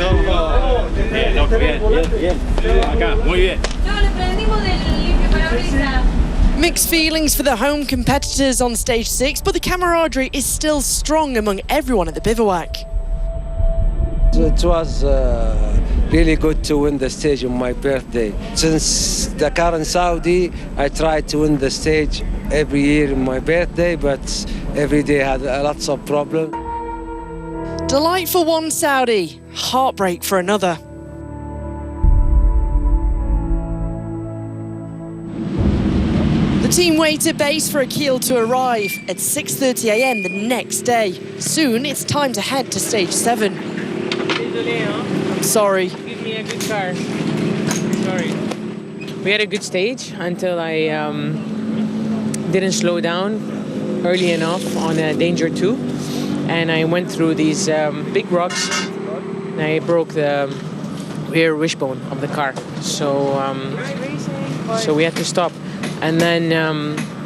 Bien, loco, bien. Acá, muy bien. Mixed feelings for the home competitors on stage 6, but the camaraderie is still strong among everyone at the bivouac. It was really good to win the stage on my birthday. Since Dakar in Saudi, I tried to win the stage every year on my birthday, but every day had lots of problems. Delight for one Saudi, heartbreak for another. The team wait at base for Akil to arrive at 6:30 a.m. the next day. Soon it's time to head to stage 7. I'm sorry. Give me a good car. Sorry. We had a good stage until I didn't slow down early enough on Danger 2. And I went through these big rocks and I broke the rear wishbone of the car. So we had to stop. And then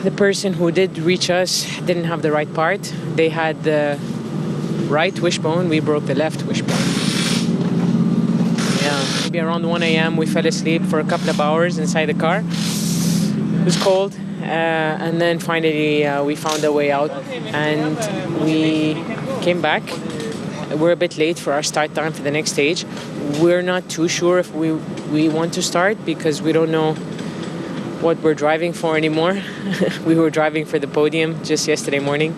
the person who did reach us didn't have the right part. They had the right wishbone, we broke the left wishbone. Yeah, maybe around 1 a.m. we fell asleep for a couple of hours inside the car. It was cold. And then finally we found a way out and we came back. We're a bit late for our start time for the next stage. We're not too sure if we want to start because we don't know what we're driving for anymore. We were driving for the podium just yesterday morning.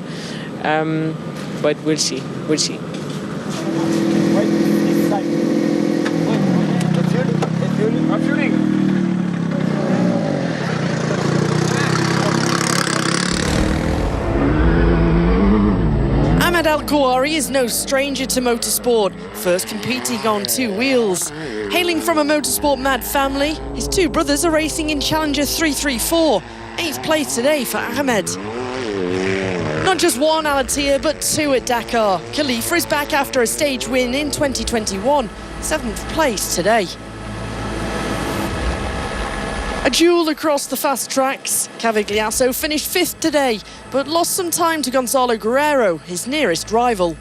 But we'll see. I'm shooting. Ahmed Al-Kouari is no stranger to motorsport, first competing on 2 wheels. Hailing from a motorsport-mad family, his 2 brothers are racing in Challenger 334, 8th place today for Ahmed. Not just one Alatia, but 2 at Dakar. Khalifa is back after a stage win in 2021, 7th place today. A duel across the fast tracks. Cavigliasso finished 5th today, but lost some time to Gonzalo Guerrero, his nearest rival.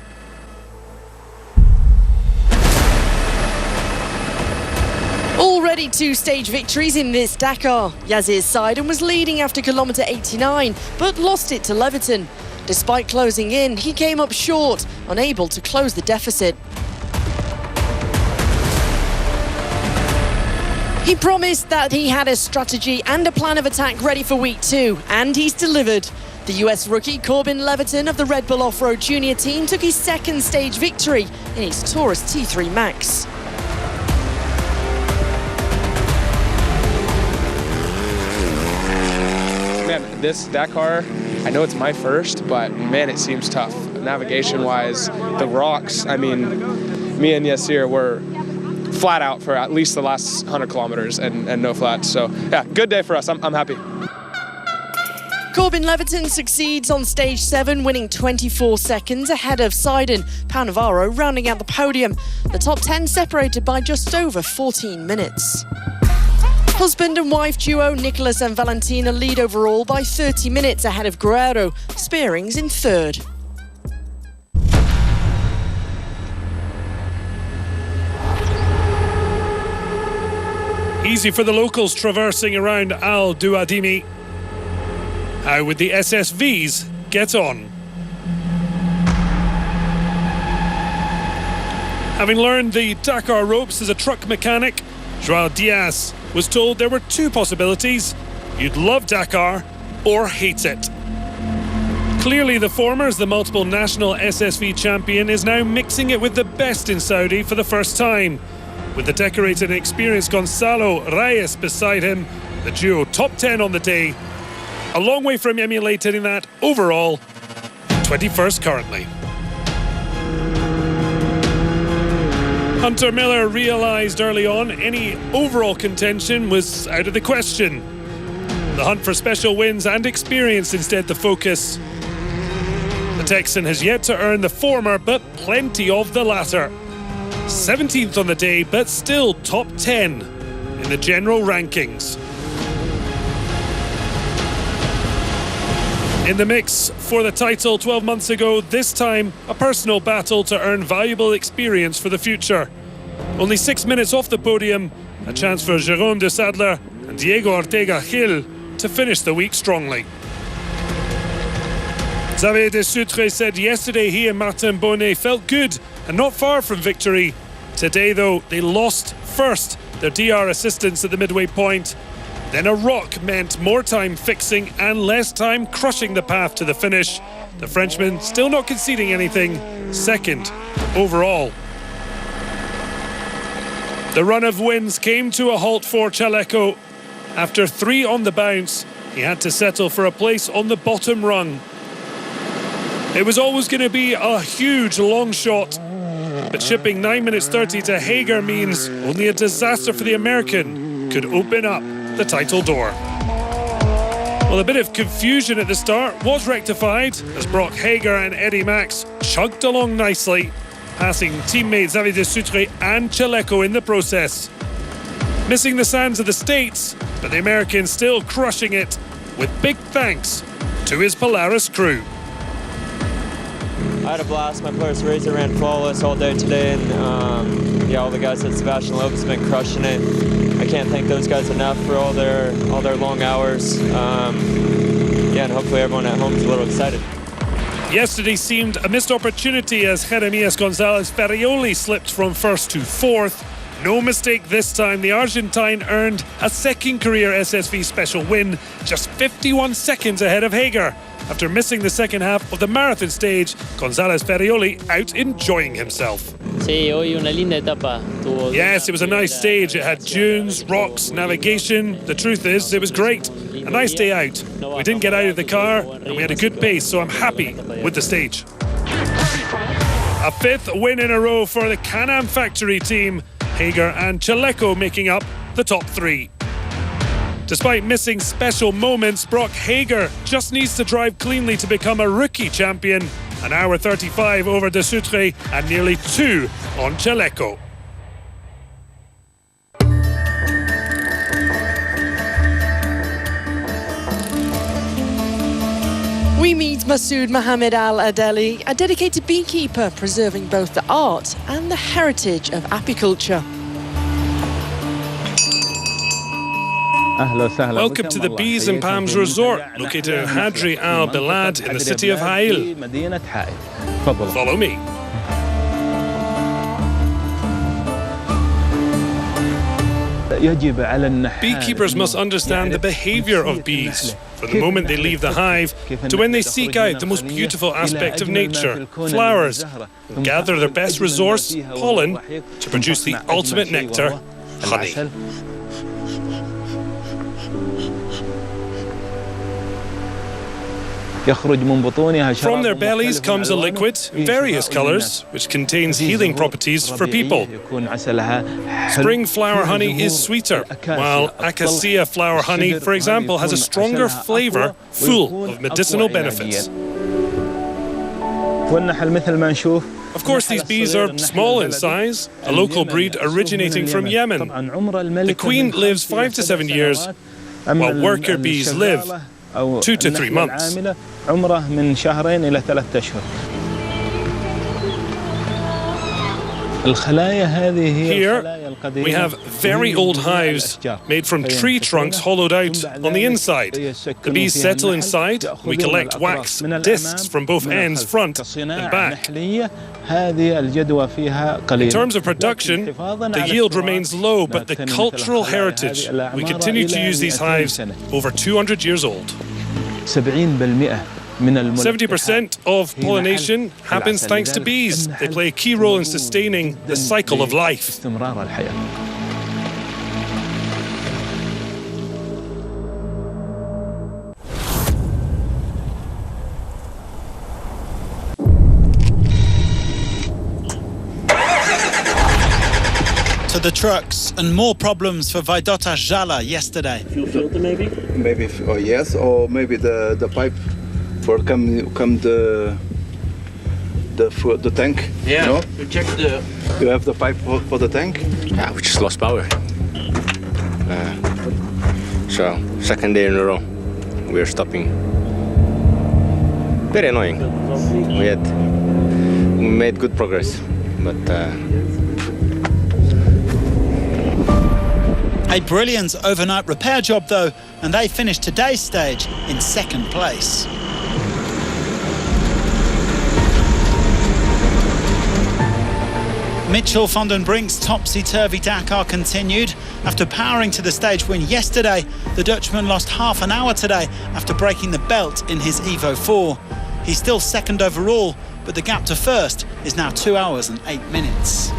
Already 2 stage victories in this Dakar. Yazir Seiden was leading after kilometre 89, but lost it to Leviton. Despite closing in, he came up short, unable to close the deficit. He promised that he had a strategy and a plan of attack ready for week 2, and he's delivered. The US rookie Corbin Leviton of the Red Bull Off-Road Junior team took his 2nd stage victory in his Taurus T3 Max. Man, this Dakar, I know it's my first, but man, it seems tough. Navigation-wise, the rocks, I mean, me and Yasir were flat out for at least the last 100 kilometers and no flats. So yeah, good day for us. I'm happy. Corbin Leviton succeeds on stage 7, winning 24 seconds ahead of Seiden. Pau Navarro rounding out the podium. The top 10 separated by just over 14 minutes. Husband and wife duo Nicholas and Valentina lead overall by 30 minutes ahead of Guerrero. Spearing's in 3rd. Easy for the locals traversing around Al Duadimi. How would the SSVs get on? Having learned the Dakar ropes as a truck mechanic, Joao Diaz was told there were 2 possibilities. You'd love Dakar or hate it. Clearly the former, as the multiple national SSV champion, is now mixing it with the best in Saudi for the first time. With the decorated and experienced Gonzalo Reyes beside him, the duo top 10 on the day. A long way from emulating that overall, 21st currently. Hunter Miller realised early on any overall contention was out of the question. The hunt for special wins and experience instead the focus. The Texan has yet to earn the former, but plenty of the latter. 17th on the day, but still top 10 in the general rankings. In the mix for the title 12 months ago, this time a personal battle to earn valuable experience for the future. Only 6 minutes off the podium, a chance for Jérôme de Sadler and Diego Ortega Gil to finish the week strongly. Xavier de Sutre said yesterday he and Martin Bonnet felt good and not far from victory. Today, though, they lost first their DR assistance at the midway point. Then a rock meant more time fixing and less time crushing the path to the finish. The Frenchman still not conceding anything, second overall. The run of wins came to a halt for Chaleco. After 3 on the bounce, he had to settle for a place on the bottom rung. It was always going to be a huge long shot, but shipping 9 minutes 30 to Hager means only a disaster for the American could open up the title door. Well, a bit of confusion at the start was rectified as Brock Hager and Eddie Max chugged along nicely, passing teammates Xavier de Sutre and Chaleco in the process. Missing the sands of the States, but the American still crushing it with big thanks to his Polaris crew. I had a blast. My Polaris Razor ran flawless all day today, and yeah, all the guys at Sebastian Loeb has been crushing it. I can't thank those guys enough for all their long hours. Yeah, and hopefully everyone at home is a little excited. Yesterday seemed a missed opportunity as Jeremias Gonzalez Ferrioli slipped from first to fourth. No mistake this time, the Argentine earned a second career SSV special win, just 51 seconds ahead of Hager. After missing the second half of the marathon stage, Gonzalez Ferrioli out enjoying himself. Yes, it was a nice stage. It had dunes, rocks, navigation. The truth is, it was great. A nice day out. We didn't get out of the car and we had a good pace, so I'm happy with the stage. A 5th win in a row for the Can-Am Factory team. Hager and Chaleco making up the top 3. Despite missing special moments, Brock Hager just needs to drive cleanly to become a rookie champion. An hour 35 over de Sutre and nearly 2 on Chaleco. We meet Masoud Mohammed Al Adeli, a dedicated beekeeper preserving both the art and the heritage of apiculture. Welcome to the Bees and Palms Resort, located in Hadri Al Bilad in the city of Hail. Follow me. Beekeepers must understand the behavior of bees, from the moment they leave the hive to when they seek out the most beautiful aspect of nature, flowers, and gather their best resource, pollen, to produce the ultimate nectar, honey. From their bellies comes a liquid in various colours, which contains healing properties for people. Spring flower honey is sweeter, while acacia flower honey, for example, has a stronger flavour full of medicinal benefits. Of course, these bees are small in size, a local breed originating from Yemen. The queen lives 5 to 7 years, while worker bees live 2 to 3 months. Here we have very old hives made from tree trunks hollowed out on the inside. The bees settle inside. We collect wax discs from both ends, front and back. In terms of production, the yield remains low, but the cultural heritage, we continue to use these hives over 200 years old. 70% of pollination happens thanks to bees. They play a key role in sustaining the cycle of life. To the trucks and more problems for Vaidota Jala yesterday. Fuel filter maybe? Maybe, yes, or maybe the pipe for come the tank. Yeah, no? we checked the... You have the pipe for the tank? Yeah, we just lost power. So, second day in a row, we're stopping. Very annoying. We made good progress, but A brilliant overnight repair job though, and they finished today's stage in second place. Mitchell van den Brink's topsy-turvy Dakar continued. After powering to the stage win yesterday, the Dutchman lost half an hour today after breaking the belt in his Evo 4. He's still second overall, but the gap to first is now 2 hours and 8 minutes.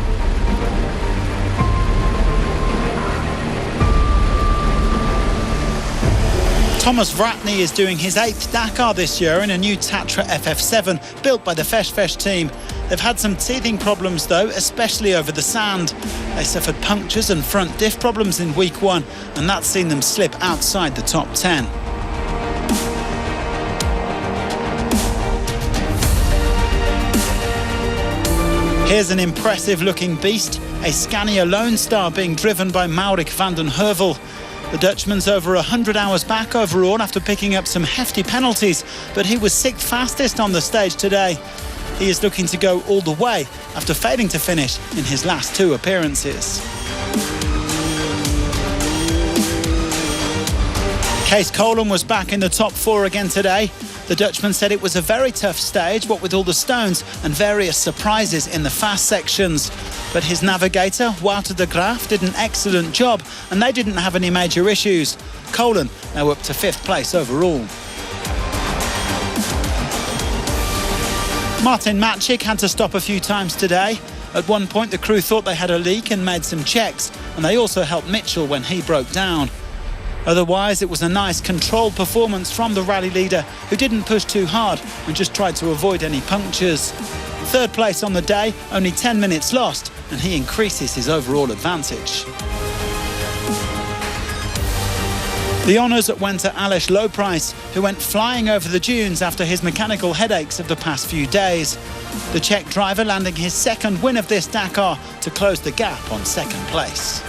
Thomas Vratny is doing his 8th Dakar this year in a new Tatra FF7 built by the Fesh team. They've had some teething problems though, especially over the sand. They suffered punctures and front diff problems in week 1, and that's seen them slip outside the top 10. Here's an impressive looking beast, a Scania Lone Star being driven by Maurik van den Heuvel. The Dutchman's over 100 hours back overall after picking up some hefty penalties, but he was 6th fastest on the stage today. He is looking to go all the way after failing to finish in his last 2 appearances. Kees Kolen was back in the top 4 again today. The Dutchman said it was a very tough stage, what with all the stones and various surprises in the fast sections. But his navigator, Wouter de Graaf, did an excellent job, and they didn't have any major issues. Kolen now up to 5th place overall. Martin Matchik had to stop a few times today. At one point the crew thought they had a leak and made some checks, and they also helped Mitchell when he broke down. Otherwise, it was a nice controlled performance from the rally leader, who didn't push too hard and just tried to avoid any punctures. 3rd place on the day, only 10 minutes lost, and he increases his overall advantage. The honours went to Aleš Loprijs, who went flying over the dunes after his mechanical headaches of the past few days. The Czech driver landing his 2nd win of this Dakar to close the gap on 2nd place.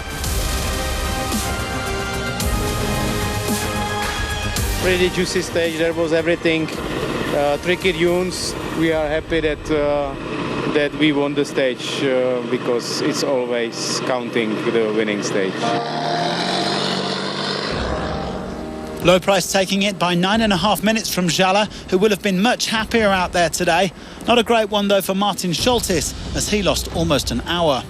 Pretty juicy stage, there was everything. Tricky dunes, we are happy that we won the stage because it's always counting the winning stage. Loprijs taking it by 9.5 minutes from Jala, who will have been much happier out there today. Not a great one though for Martin Scholtis, as he lost almost an hour.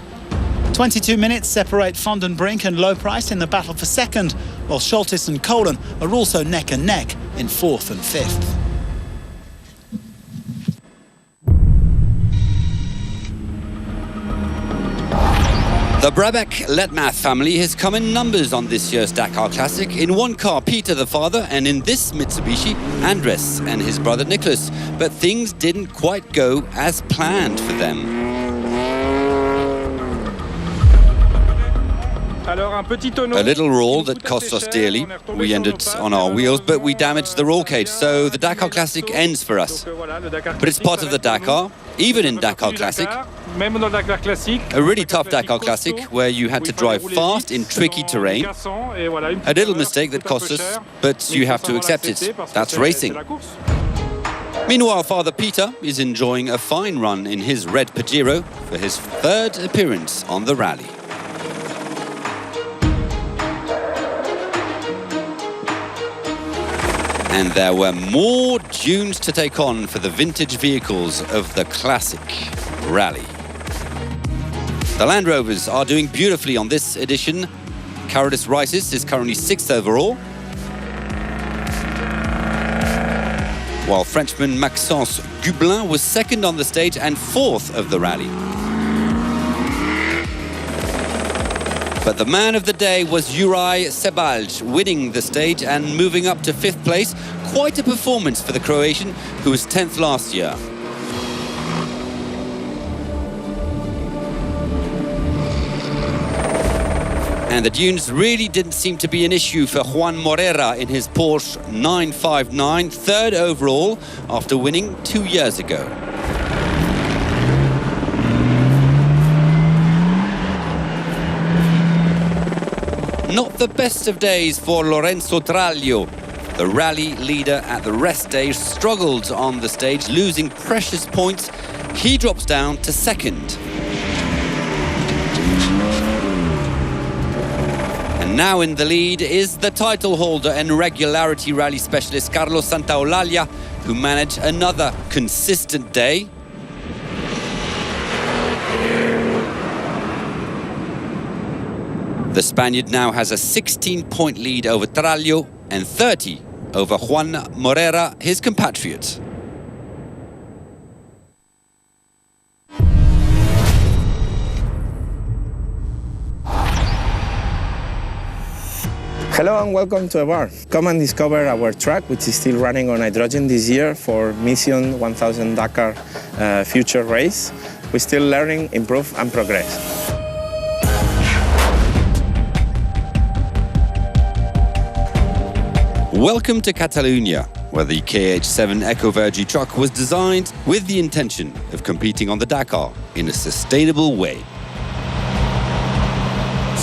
22 minutes separate Van den Brink and Loprijs in the battle for 2nd, while Scholtis and Kolen are also neck and neck in 4th and 5th. The Brabeck-Letmath family has come in numbers on this year's Dakar Classic. In one car, Peter the father, and in this Mitsubishi, Andres and his brother Nicholas. But things didn't quite go as planned for them. A little roll that cost us dearly. We ended on our wheels, but we damaged the roll cage, so the Dakar Classic ends for us. But it's part of the Dakar, even in Dakar Classic. A really tough Dakar Classic, where you had to drive fast in tricky terrain. A little mistake that cost us, but you have to accept it. That's racing. Meanwhile, Father Peter is enjoying a fine run in his red Pajero for his 3rd appearance on the rally. And there were more dunes to take on for the vintage vehicles of the classic rally. The Land Rovers are doing beautifully on this edition. Carolus Reisis is currently 6th overall, while Frenchman Maxence Gublin was 2nd on the stage and 4th of the rally. But the man of the day was Juraj Sebalj, winning the stage and moving up to 5th place. Quite a performance for the Croatian, who was 10th last year. And the dunes really didn't seem to be an issue for Juan Morera in his Porsche 959, 3rd overall after winning 2 years ago. Not the best of days for Lorenzo Traglio. The rally leader at the rest day struggled on the stage, losing precious points. He drops down to 2nd. And And now in the lead is the title holder and regularity rally specialist Carlos Santaolalla, who managed another consistent day. The Spaniard now has a 16-point lead over Trallo and 30 over Juan Morera, his compatriot. Hello and welcome to the bar. Come and discover our track, which is still running on hydrogen this year for Mission 1000 Dakar future race. We're still learning, improve and progress. Welcome to Catalonia, where the KH7 EcoVergy truck was designed with the intention of competing on the Dakar in a sustainable way.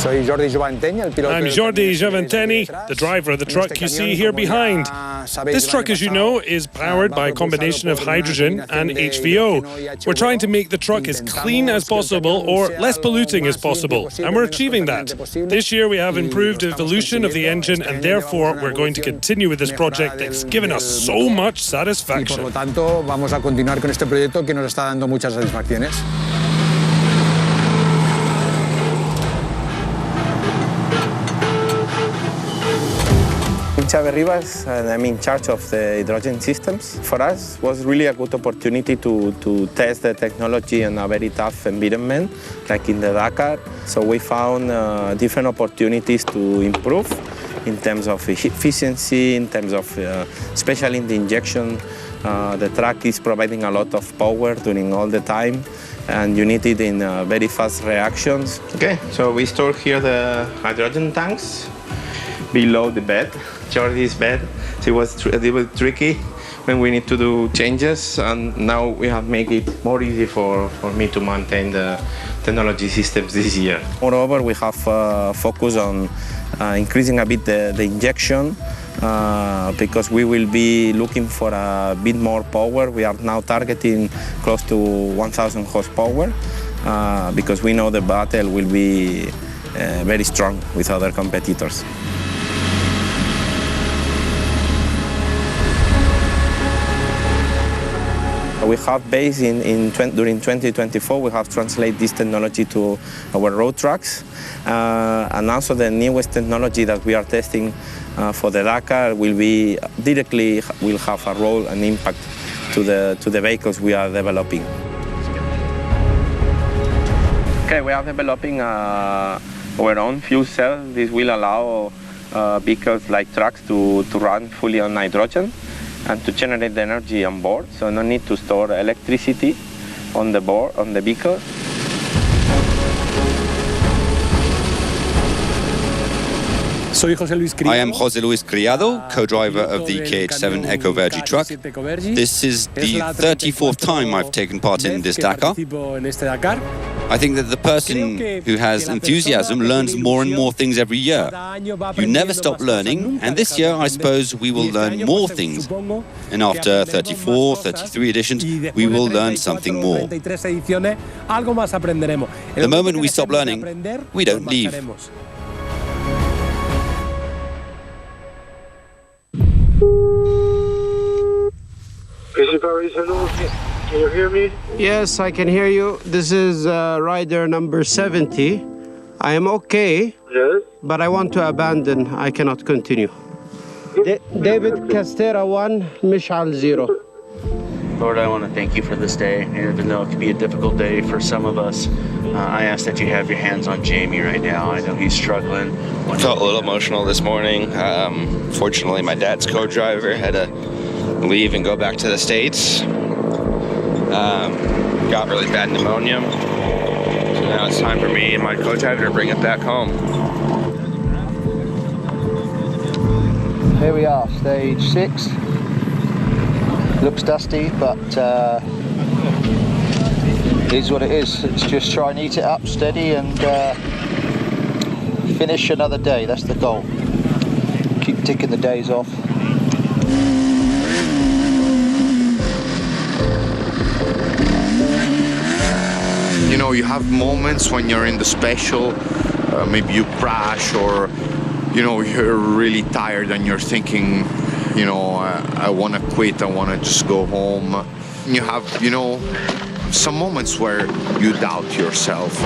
I'm Jordi Giovanteni, the driver of the truck you see here behind. This truck, as you know, is powered by a combination of hydrogen and HVO. We're trying to make the truck as clean as possible or less polluting as possible, and we're achieving that. This year we have improved evolution of the engine, and therefore we're going to continue with this project that's given us so much satisfaction. Chávez Rivas, and I'm in charge of the hydrogen systems. For us, it was really a good opportunity to test the technology in a very tough environment, like in the Dakar. So we found different opportunities to improve in terms of efficiency, in terms of, especially in the injection. The truck is providing a lot of power during all the time, and you need it in very fast reactions. Okay, so we store here the hydrogen tanks below the bed. Jordi's bed. So it was a little bit tricky when we need to do changes, and now we have made it more easy for me to maintain the technology systems this year. Moreover, we have focused on increasing a bit the injection because we will be looking for a bit more power. We are now targeting close to 1,000 horsepower because we know the battle will be very strong with other competitors. We have based during 2024, we have translated this technology to our road trucks. And also the newest technology that we are testing for the Dakar will have a role and impact to the vehicles we are developing. Okay, we are developing our own fuel cell. This will allow vehicles like trucks to run fully on hydrogen and to generate the energy on board, so no need to store electricity on the board, on the vehicle. I am José Luis Criado, co-driver of the KH7 EcoVergy truck. This is the 34th time I've taken part in this Dakar. I think that the person who has enthusiasm learns more and more things every year. You never stop learning, and this year I suppose we will learn more things. And after 34, 33 editions, we will learn something more. The moment we stop learning, we don't leave. Can you hear me? Yes, I can hear you. This is rider number 70. I am okay, yes, but I want to abandon. I cannot continue. David Castera 1, Mishal 0. Lord, I want to thank you for this day. Even though it could be a difficult day for some of us, I ask that you have your hands on Jamie right now. I know he's struggling. I felt a little emotional this morning. Fortunately, my dad's co-driver had to leave and go back to the States. Got really bad pneumonia. So now it's time for me and my co-driver to bring it back home. Here we are, stage 6. Looks dusty, but it is what it is. Let's just try and eat it up steady and finish another day. That's the goal. Keep ticking the days off. You know, you have moments when you're in the special, maybe you crash or you know, you're really tired and you're thinking, you know, I want to quit, I want to just go home. You have, you know, some moments where you doubt yourself.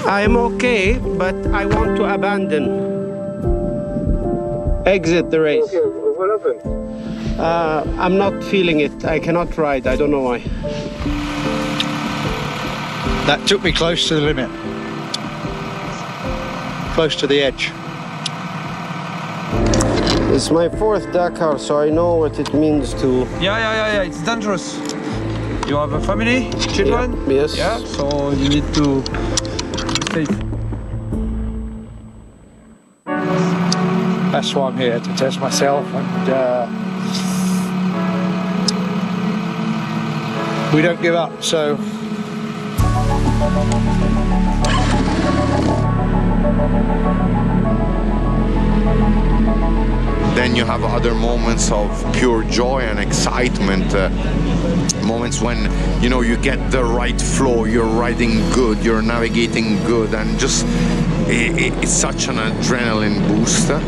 I'm okay, but I want to abandon. Exit the race. Okay, what happened? I'm not feeling it. I cannot ride. I don't know why. That took me close to the limit. Close to the edge. It's my 4th Dakar, so I know what it means to... Yeah, it's dangerous. You have a family, children? Yeah. Yes. Yeah, so you need to stay. That's why I'm here, to test myself, and we don't give up, so Then you have other moments of pure joy and excitement, moments when, you know, you get the right flow, you're riding good, you're navigating good, and just it's such an adrenaline booster.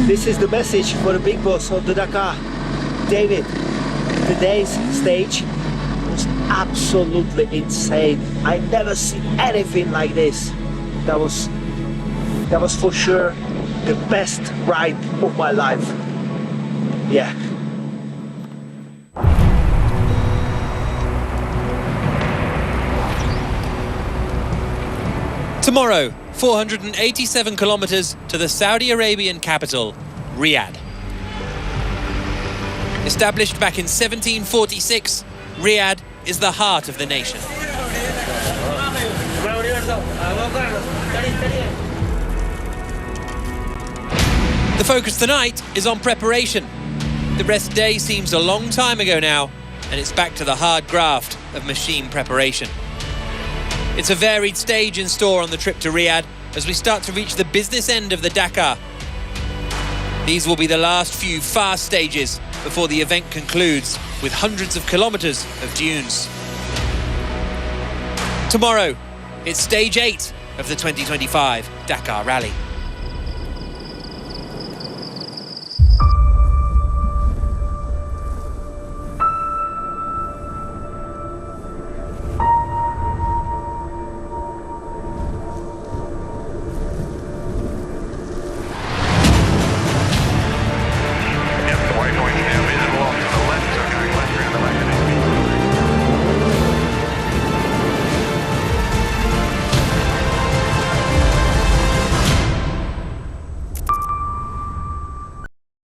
This is the message for the big boss of the Dakar. David, today's stage was absolutely insane. I never seen anything like this. That was for sure the best ride of my life. Yeah. Tomorrow, 487 kilometers to the Saudi Arabian capital, Riyadh. Established back in 1746, Riyadh is the heart of the nation. The focus tonight is on preparation. The rest day seems a long time ago now, and it's back to the hard graft of machine preparation. It's a varied stage in store on the trip to Riyadh as we start to reach the business end of the Dakar. These will be the last few fast stages before the event concludes with hundreds of kilometers of dunes. Tomorrow, it's stage 8 of the 2025 Dakar Rally.